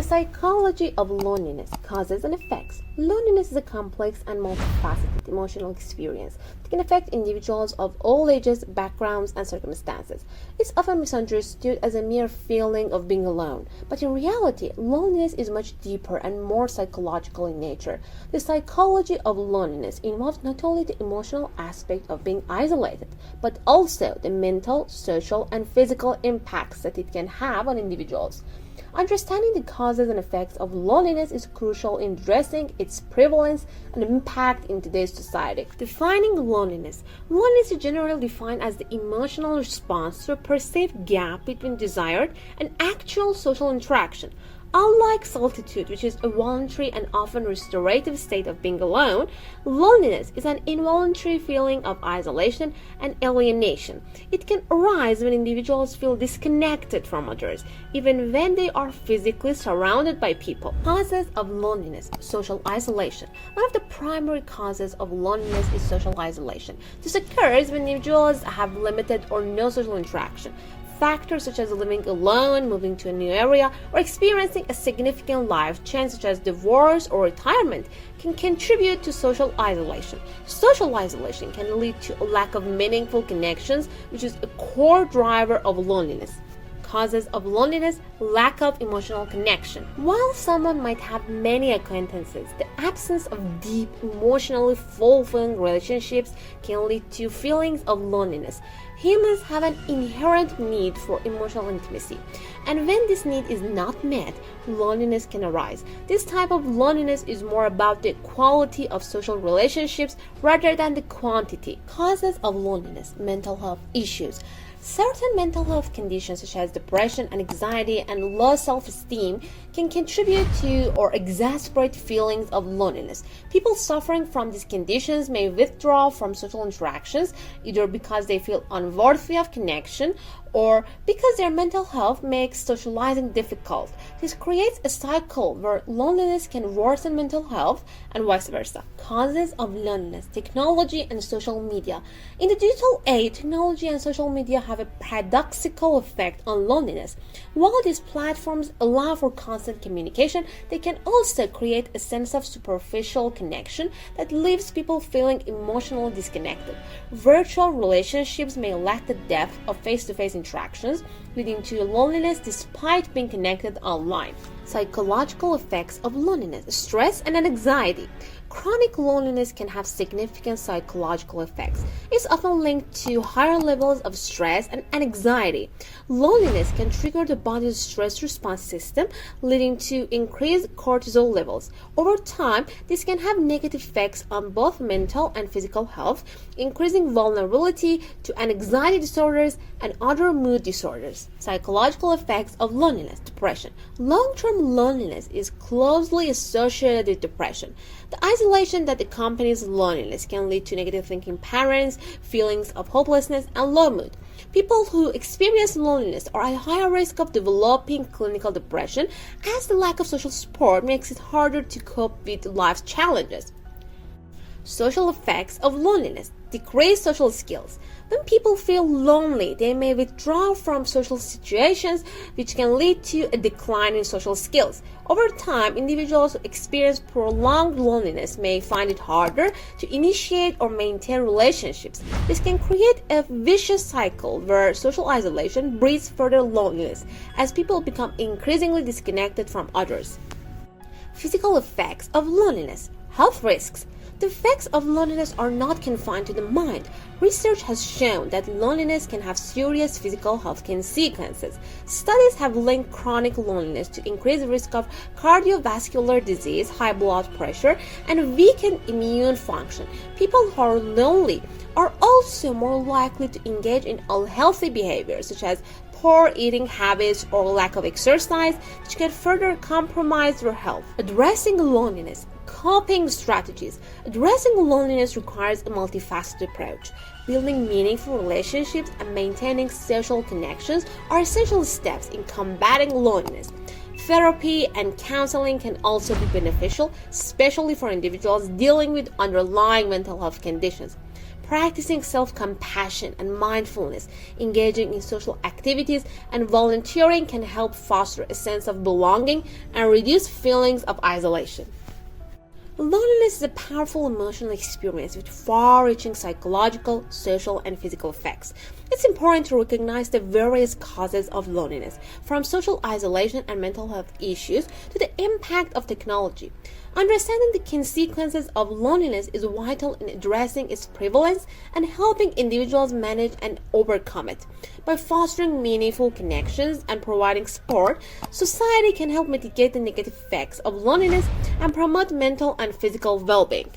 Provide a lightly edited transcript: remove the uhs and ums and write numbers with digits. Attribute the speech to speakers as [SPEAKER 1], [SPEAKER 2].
[SPEAKER 1] psychology of loneliness, causes and effects. Loneliness is a complex and multifaceted emotional experience that can affect individuals of all ages, backgrounds, and circumstances. It's often misunderstood as a mere feeling of being alone, but in reality, loneliness is much deeper and more psychological in nature. The psychology of loneliness involves not only the emotional aspect of being isolated, but also the mental, social, and physical impacts that it can have on individuals. Understanding the causes and effects of loneliness is crucial in addressing its prevalence and impact in today's society. Defining loneliness. Loneliness is generally defined as the emotional response to a perceived gap between desired and actual social interaction. Unlike solitude, which is a voluntary and often restorative state of being alone, loneliness is an involuntary feeling of isolation and alienation. It can arise when individuals feel disconnected from others, even when they are physically surrounded by people. Causes of loneliness. Social isolation. One of the primary causes of loneliness is social isolation. This occurs when individuals have limited or no social interaction. Factors such as living alone, moving to a new area, or experiencing a significant life change such as divorce or retirement can contribute to social isolation. Social isolation can lead to a lack of meaningful connections, which is a core driver of loneliness. Causes of loneliness, lack of emotional connection. While someone might have many acquaintances, the absence of deep, emotionally fulfilling relationships can lead to feelings of loneliness. Humans have an inherent need for emotional intimacy, and when this need is not met, loneliness can arise. This type of loneliness is more about the quality of social relationships rather than the quantity. Causes of loneliness, mental health issues. Certain mental health conditions such as depression and anxiety and low self-esteem can contribute to or exacerbate feelings of loneliness. People suffering from these conditions may withdraw from social interactions either because they feel unworthy of connection or because their mental health makes socializing difficult. This creates a cycle where loneliness can worsen mental health and vice versa. Causes of loneliness, technology and social media. In the digital age, technology and social media have a paradoxical effect on loneliness. While these platforms allow for constant communication, they can also create a sense of superficial connection that leaves people feeling emotionally disconnected. Virtual relationships may lack the depth of face-to-face interactions, leading to loneliness despite being connected online. Psychological effects of loneliness, stress and anxiety. Chronic loneliness can have significant psychological effects. It's often linked to higher levels of stress and anxiety. Loneliness can trigger the body's stress response system, leading to increased cortisol levels. Over time, this can have negative effects on both mental and physical health, increasing vulnerability to anxiety disorders and other mood disorders. Psychological effects of loneliness, depression. Long-term loneliness is closely associated with depression. The isolation that accompanies loneliness can lead to negative thinking patterns, feelings of hopelessness, and low mood. People who experience loneliness are at higher risk of developing clinical depression, as the lack of social support makes it harder to cope with life's challenges. Social effects of loneliness, decreased social skills. When people feel lonely, they may withdraw from social situations, which can lead to a decline in social skills. Over time, individuals who experience prolonged loneliness may find it harder to initiate or maintain relationships. This can create a vicious cycle where social isolation breeds further loneliness as people become increasingly disconnected from others. Physical effects of loneliness, health risks. The effects of loneliness are not confined to the mind. Research has shown that loneliness can have serious physical health consequences. Studies have linked chronic loneliness to increased risk of cardiovascular disease, high blood pressure, and weakened immune function. People who are lonely are also more likely to engage in unhealthy behaviors such as poor eating habits or lack of exercise, which can further compromise their health. Addressing loneliness. Coping strategies. Addressing loneliness requires a multifaceted approach. Building meaningful relationships and maintaining social connections are essential steps in combating loneliness. Therapy and counseling can also be beneficial, especially for individuals dealing with underlying mental health conditions. practicing self-compassion and mindfulness, engaging in social activities, and volunteering can help foster a sense of belonging and reduce feelings of isolation. Loneliness is a powerful emotional experience with far-reaching psychological, social, and physical effects. It's important to recognize the various causes of loneliness, from social isolation and mental health issues to the impact of technology. Understanding the consequences of loneliness is vital in addressing its prevalence and helping individuals manage and overcome it. By fostering meaningful connections and providing support, society can help mitigate the negative effects of loneliness and promote mental and physical well-being.